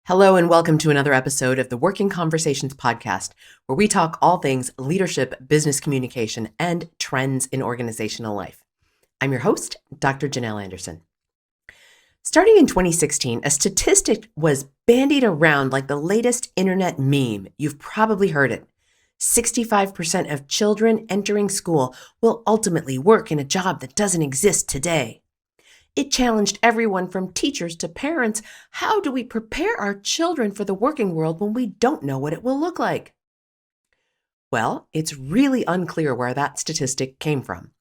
Hello and welcome to another episode of the Working Conversations podcast, where we talk all things leadership, business communication, and trends in organizational life. I'm your host, Dr. Janel Anderson. Starting in 2016, a statistic was bandied around like the latest internet meme. You've probably heard it. 65% of children entering school will ultimately work in a job that doesn't exist today. It challenged everyone from teachers to parents. How do we prepare our children for the working world when we don't know what it will look like? Well, it's really unclear where that statistic came from.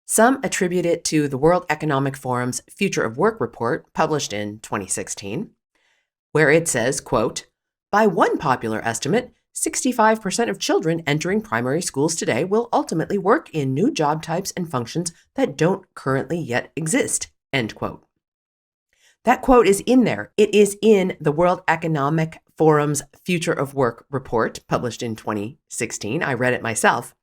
Some attribute it to the World Economic Forum's Future of Work report, published in 2016, where it says, quote, "By one popular estimate, 65% of children entering primary schools today will ultimately work in new job types and functions that don't currently yet exist." End quote. That quote is in there. It is in the World Economic Forum's Future of Work report, published in 2016. I read it myself.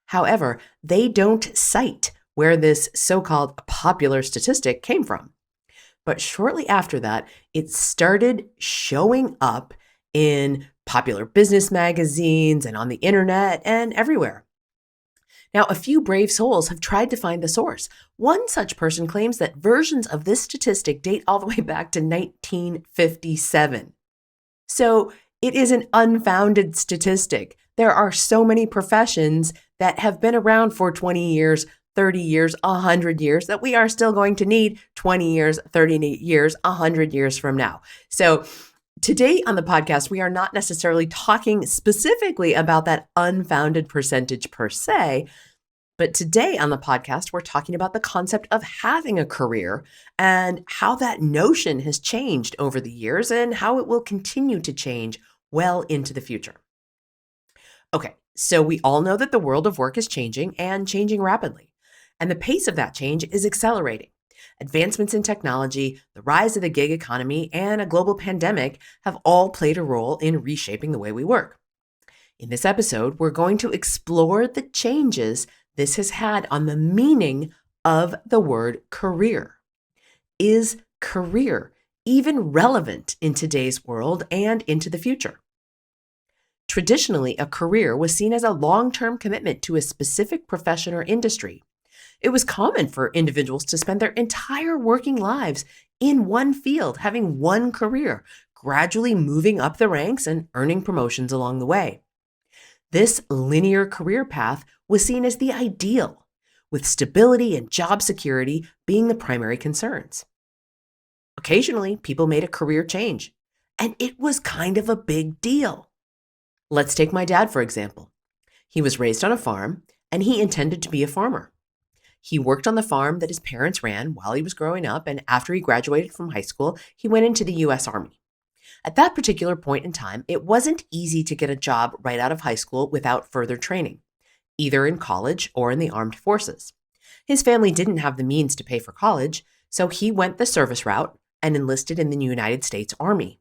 However, they don't cite where this so-called popular statistic came from. But shortly after that, it started showing up in popular business magazines and on the internet and everywhere. Now, a few brave souls have tried to find the source. One such person claims that versions of this statistic date all the way back to 1957. So it is an unfounded statistic. There are so many professions that have been around for 20 years, 30 years, 100 years that we are still going to need 20 years, 30 years, 100 years from now. So today on the podcast, we are not necessarily talking specifically about that unfounded percentage per se, but today on the podcast, we're talking about the concept of having a career and how that notion has changed over the years and how it will continue to change well into the future. Okay, so we all know that the world of work is changing and changing rapidly, and the pace of that change is accelerating. Advancements in technology, the rise of the gig economy, and a global pandemic have all played a role in reshaping the way we work. In this episode, we're going to explore the changes this has had on the meaning of the word career. Is career even relevant in today's world and into the future? Traditionally, a career was seen as a long-term commitment to a specific profession or industry. It was common for individuals to spend their entire working lives in one field, having one career, gradually moving up the ranks and earning promotions along the way. This linear career path was seen as the ideal, with stability and job security being the primary concerns. Occasionally, people made a career change, and it was kind of a big deal. Let's take my dad, for example. He was raised on a farm, and he intended to be a farmer. He worked on the farm that his parents ran while he was growing up, and after he graduated from high school, he went into the U.S. Army. At that particular point in time, it wasn't easy to get a job right out of high school without further training, either in college or in the armed forces. His family didn't have the means to pay for college, so he went the service route and enlisted in the United States Army.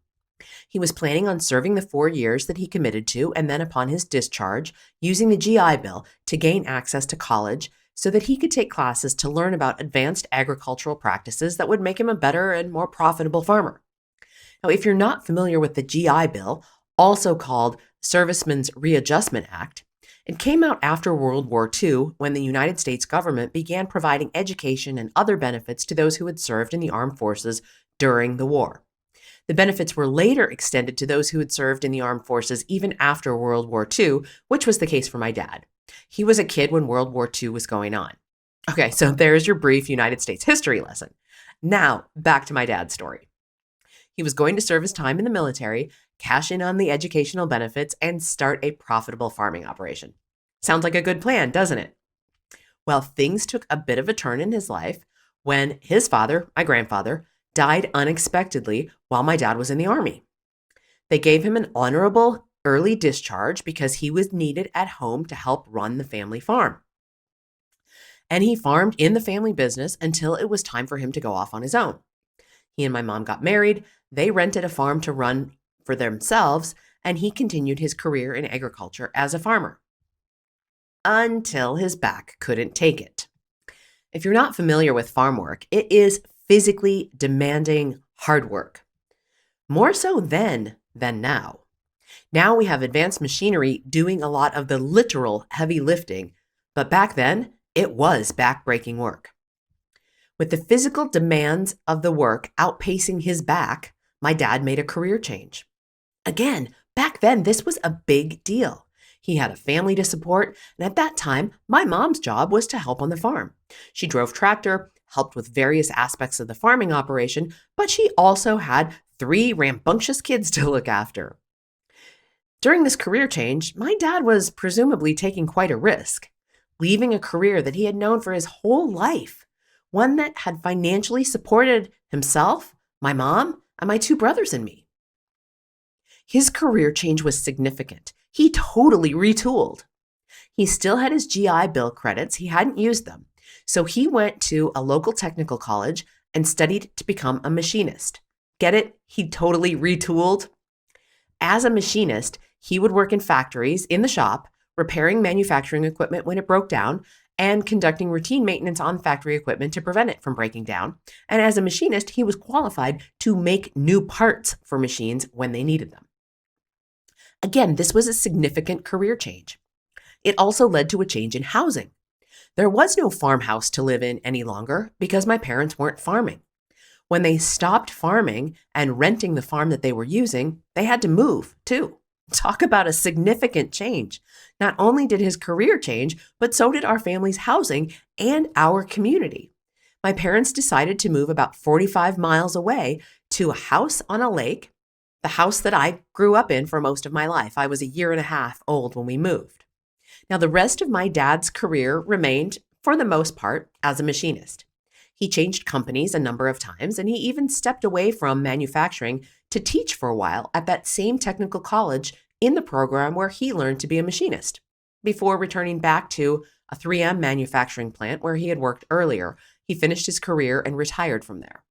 He was planning on serving the 4 years that he committed to, and then upon his discharge, using the GI Bill to gain access to college so that he could take classes to learn about advanced agricultural practices that would make him a better and more profitable farmer. Now, if you're not familiar with the GI Bill, also called Servicemen's Readjustment Act, it came out after World War II when the United States government began providing education and other benefits to those who had served in the armed forces during the war. The benefits were later extended to those who had served in the armed forces even after World War II, which was the case for my dad. He was a kid when World War II was going on. Okay, so there's your brief United States history lesson. Now, back to my dad's story. He was going to serve his time in the military, cash in on the educational benefits, and start a profitable farming operation. Sounds like a good plan, doesn't it? Well, things took a bit of a turn in his life when his father, my grandfather, died unexpectedly while my dad was in the Army. They gave him an honorable early discharge because he was needed at home to help run the family farm. And he farmed in the family business until it was time for him to go off on his own. He and my mom got married. They rented a farm to run for themselves, and he continued his career in agriculture as a farmer until his back couldn't take it. If you're not familiar with farm work, it is physically demanding hard work. more so then than now. Now we have advanced machinery doing a lot of the literal heavy lifting, but back then it was backbreaking work. With the physical demands of the work outpacing his back, my dad made a career change. Again, back then this was a big deal. He had a family to support, and at that time, my mom's job was to help on the farm. She drove tractor, helped with various aspects of the farming operation, but she also had 3 rambunctious kids to look after. During this career change, my dad was presumably taking quite a risk, leaving a career that he had known for his whole life, one that had financially supported himself, my mom, and my 2 brothers and me. His career change was significant. He totally retooled. He still had his GI Bill credits. He hadn't used them. So he went to a local technical college and studied to become a machinist. Get it? He totally retooled. As a machinist, he would work in factories, in the shop, repairing manufacturing equipment when it broke down, and conducting routine maintenance on factory equipment to prevent it from breaking down. And as a machinist, he was qualified to make new parts for machines when they needed them. Again, this was a significant career change. It also led to a change in housing. There was no farmhouse to live in any longer because my parents weren't farming. When they stopped farming and renting the farm that they were using, they had to move too. Talk about a significant change. Not only did his career change, but so did our family's housing and our community. My parents decided to move about 45 miles away to a house on a lake, the house that I grew up in for most of my life. I was a year and a half old when we moved. Now, the rest of my dad's career remained, for the most part, as a machinist. He changed companies a number of times, and he even stepped away from manufacturing to teach for a while at that same technical college in the program where he learned to be a machinist, before returning back to a 3M manufacturing plant where he had worked earlier. He finished his career and retired from there.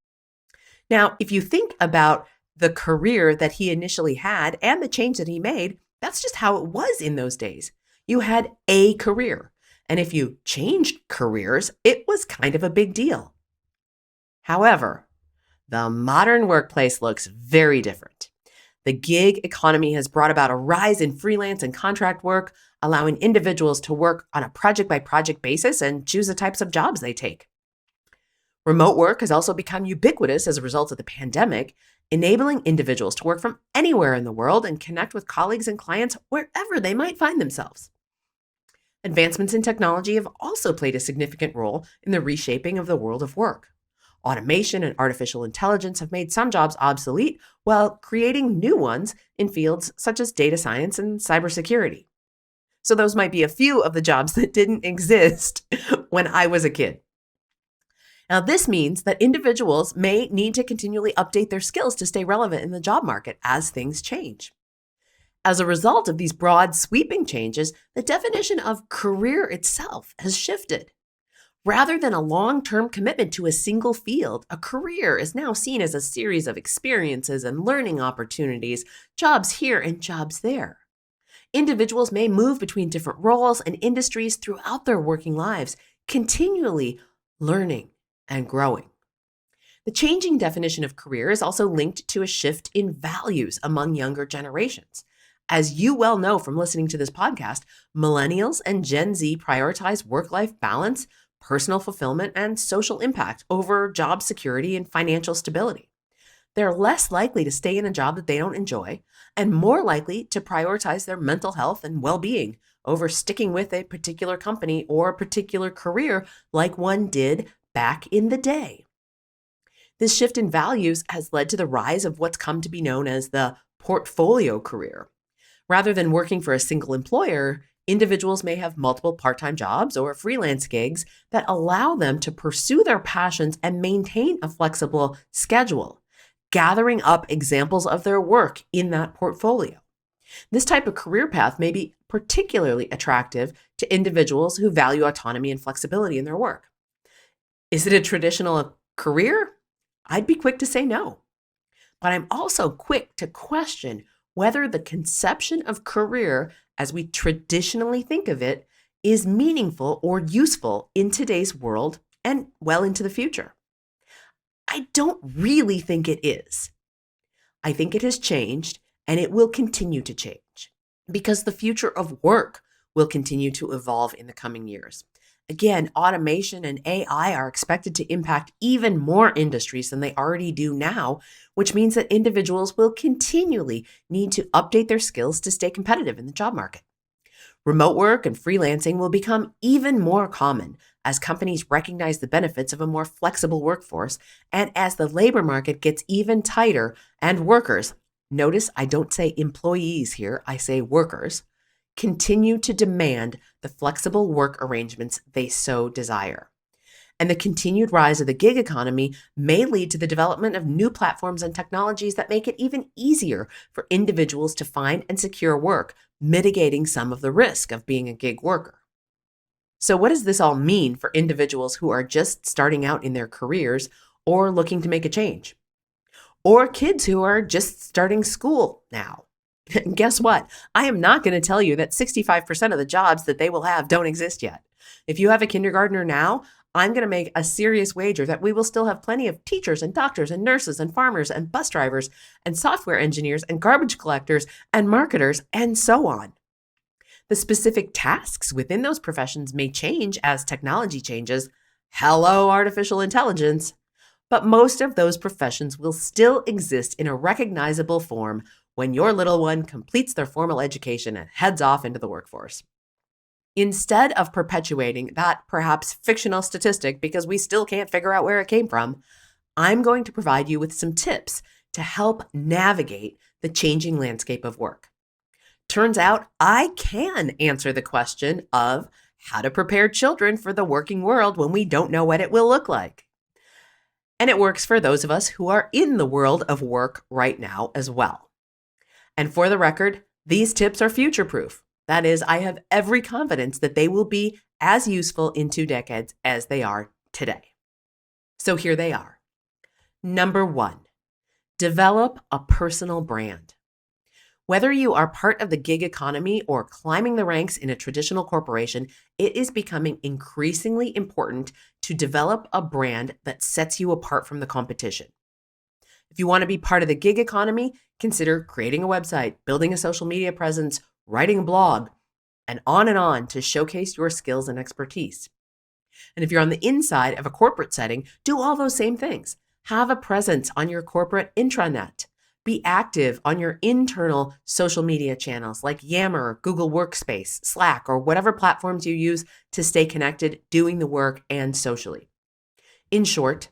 Now, if you think about the career that he initially had and the change that he made, that's just how it was in those days. You had a career. And if you changed careers, it was kind of a big deal. However, the modern workplace looks very different. The gig economy has brought about a rise in freelance and contract work, allowing individuals to work on a project-by-project basis and choose the types of jobs they take. Remote work has also become ubiquitous as a result of the pandemic, enabling individuals to work from anywhere in the world and connect with colleagues and clients wherever they might find themselves. Advancements in technology have also played a significant role in the reshaping of the world of work. Automation and artificial intelligence have made some jobs obsolete while creating new ones in fields such as data science and cybersecurity. So those might be a few of the jobs that didn't exist when I was a kid. Now, this means that individuals may need to continually update their skills to stay relevant in the job market as things change. As a result of these broad, sweeping changes, the definition of career itself has shifted. Rather than a long-term commitment to a single field, a career is now seen as a series of experiences and learning opportunities, jobs here and jobs there. Individuals may move between different roles and industries throughout their working lives, continually learning and growing. The changing definition of career is also linked to a shift in values among younger generations. As you well know from listening to this podcast, millennials and Gen Z prioritize work-life balance, personal fulfillment, and social impact over job security and financial stability. They're less likely to stay in a job that they don't enjoy and more likely to prioritize their mental health and well-being over sticking with a particular company or a particular career like one did back in the day. This shift in values has led to the rise of what's come to be known as the portfolio career. Rather than working for a single employer, individuals may have multiple part-time jobs or freelance gigs that allow them to pursue their passions and maintain a flexible schedule, gathering up examples of their work in that portfolio. This type of career path may be particularly attractive to individuals who value autonomy and flexibility in their work. Is it a traditional career? I'd be quick to say no. But I'm also quick to question whether the conception of career as we traditionally think of it is meaningful or useful in today's world and well into the future. I don't really think it is. I think it has changed and it will continue to change because the future of work will continue to evolve in the coming years. Again, automation and AI are expected to impact even more industries than they already do now, which means that individuals will continually need to update their skills to stay competitive in the job market. Remote work and freelancing will become even more common as companies recognize the benefits of a more flexible workforce and as the labor market gets even tighter and workers, notice I don't say employees here, I say workers, continue to demand the flexible work arrangements they so desire. And the continued rise of the gig economy may lead to the development of new platforms and technologies that make it even easier for individuals to find and secure work, mitigating some of the risk of being a gig worker. So what does this all mean for individuals who are just starting out in their careers or looking to make a change? Or kids who are just starting school now? Guess what? I am not going to tell you that 65% of the jobs that they will have don't exist yet. If you have a kindergartner now, I'm going to make a serious wager that we will still have plenty of teachers and doctors and nurses and farmers and bus drivers and software engineers and garbage collectors and marketers and so on. The specific tasks within those professions may change as technology changes. Hello, artificial intelligence. But most of those professions will still exist in a recognizable form when your little one completes their formal education and heads off into the workforce. Instead of perpetuating that perhaps fictional statistic because we still can't figure out where it came from, I'm going to provide you with some tips to help navigate the changing landscape of work. Turns out I can answer the question of how to prepare children for the working world when we don't know what it will look like. And it works for those of us who are in the world of work right now as well. And for the record, these tips are future-proof. That is, I have every confidence that they will be as useful in 2 decades as they are today. So here they are. Number 1, develop a personal brand. Whether you are part of the gig economy or climbing the ranks in a traditional corporation, it is becoming increasingly important to develop a brand that sets you apart from the competition. If you want to be part of the gig economy, consider creating a website, building a social media presence, writing a blog, and on to showcase your skills and expertise. And if you're on the inside of a corporate setting, do all those same things. Have a presence on your corporate intranet. Be active on your internal social media channels like Yammer, Google Workspace, Slack, or whatever platforms you use to stay connected, doing the work, and socially. In short,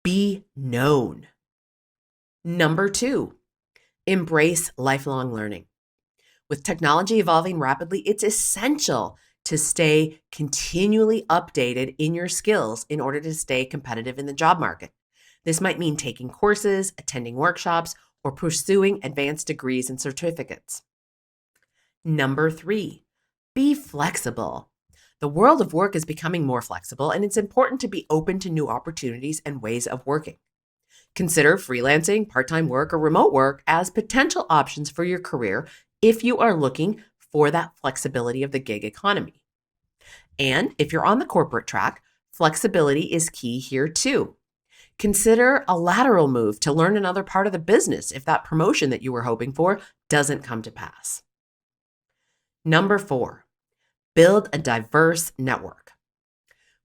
be known. Number 2, embrace lifelong learning. With technology evolving rapidly, it's essential to stay continually updated in your skills in order to stay competitive in the job market. This might mean taking courses, attending workshops, or pursuing advanced degrees and certificates. Number 3, be flexible. The world of work is becoming more flexible, and it's important to be open to new opportunities and ways of working. Consider freelancing, part-time work, or remote work as potential options for your career if you are looking for that flexibility of the gig economy. And if you're on the corporate track, flexibility is key here too. Consider a lateral move to learn another part of the business if that promotion that you were hoping for doesn't come to pass. Number 4, build a diverse network.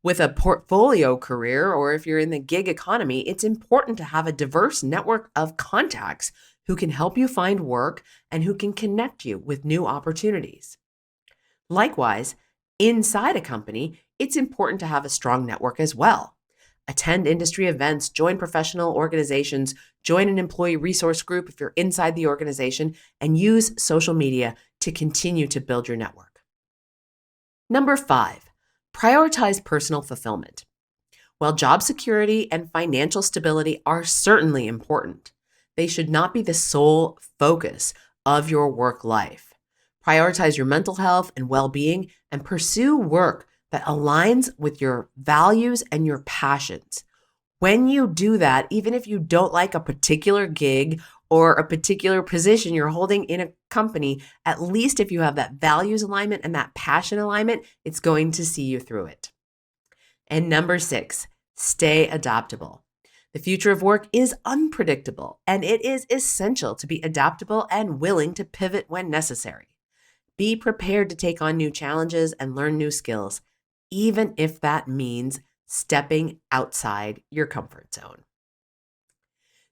With a portfolio career, or if you're in the gig economy, it's important to have a diverse network of contacts who can help you find work and who can connect you with new opportunities. Likewise, inside a company, it's important to have a strong network as well. Attend industry events, join professional organizations, join an employee resource group if you're inside the organization, and use social media to continue to build your network. Number 5, prioritize personal fulfillment. While job security and financial stability are certainly important, they should not be the sole focus of your work life. Prioritize your mental health and well-being and pursue work that aligns with your values and your passions. When you do that, even if you don't like a particular gig or a particular position you're holding in a company, at least if you have that values alignment and that passion alignment, it's going to see you through it. And number 6, stay adaptable. The future of work is unpredictable, and it is essential to be adaptable and willing to pivot when necessary. Be prepared to take on new challenges and learn new skills, even if that means stepping outside your comfort zone.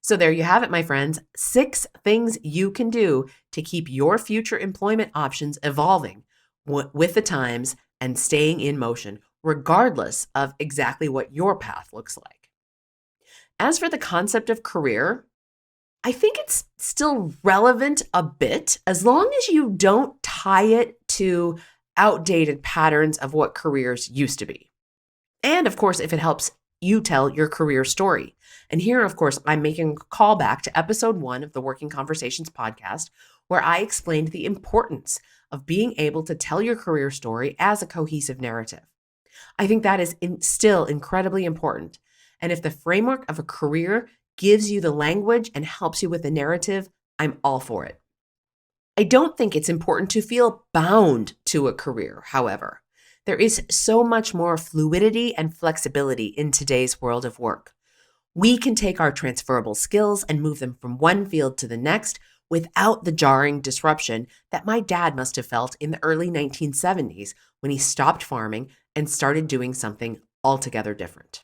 So there you have it, my friends. 6 things you can do to keep your future employment options evolving with the times and staying in motion, regardless of exactly what your path looks like. As for the concept of career, I think it's still relevant a bit as long as you don't tie it to outdated patterns of what careers used to be. And of course, if it helps you tell your career story. And here, of course, I'm making a callback to episode 1 of the Working Conversations podcast, where I explained the importance of being able to tell your career story as a cohesive narrative. I think that is still incredibly important. And if the framework of a career gives you the language and helps you with the narrative, I'm all for it. I don't think it's important to feel bound to a career, however. There is so much more fluidity and flexibility in today's world of work. We can take our transferable skills and move them from one field to the next without the jarring disruption that my dad must have felt in the early 1970s when he stopped farming and started doing something altogether different.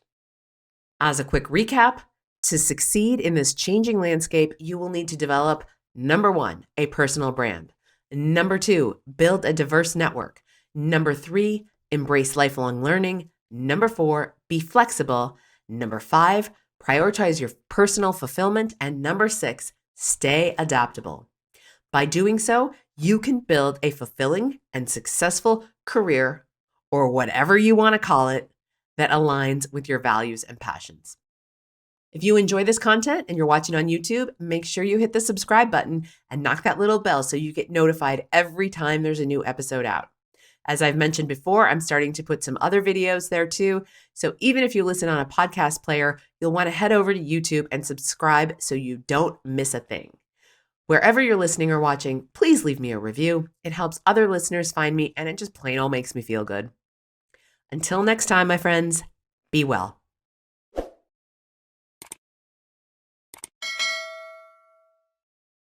As a quick recap, to succeed in this changing landscape, you will need to develop, number 1, a personal brand. Number 2, build a diverse network. Number 3, embrace lifelong learning. Number 4, be flexible. Number 5, prioritize your personal fulfillment. And number 6, stay adaptable. By doing so, you can build a fulfilling and successful career, or whatever you want to call it, that aligns with your values and passions. If you enjoy this content and you're watching on YouTube, make sure you hit the subscribe button and knock that little bell so you get notified every time there's a new episode out. As I've mentioned before, I'm starting to put some other videos there too. So even if you listen on a podcast player, you'll want to head over to YouTube and subscribe so you don't miss a thing. Wherever you're listening or watching, please leave me a review. It helps other listeners find me, and it just plain old makes me feel good. Until next time, my friends, be well.